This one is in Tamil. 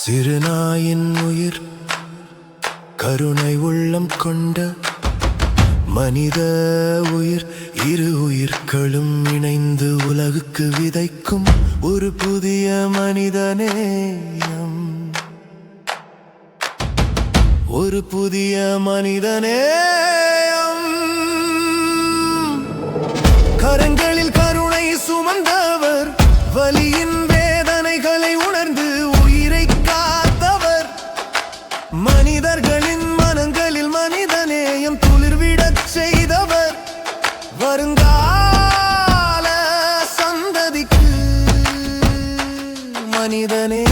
சிறுநாயின் உயிர் கருணை உள்ளம் கொண்ட மனித உயிர், இரு உயிர்களும் இணைந்து உலகுக்கு விதைக்கும் ஒரு புதிய மனிதநேயம், ஒரு புதிய மனிதநேயம். கரங்களில் கருணை சுமந்தவர், வலியின் வேதனைகளை உணர்ந்து உயிரை காத்தவர், மனிதர்களின் மனங்களில் மனிதநேயம் துளிர்விடச் செய்தவர், வருங்கால சந்ததிக்கு மனிதனே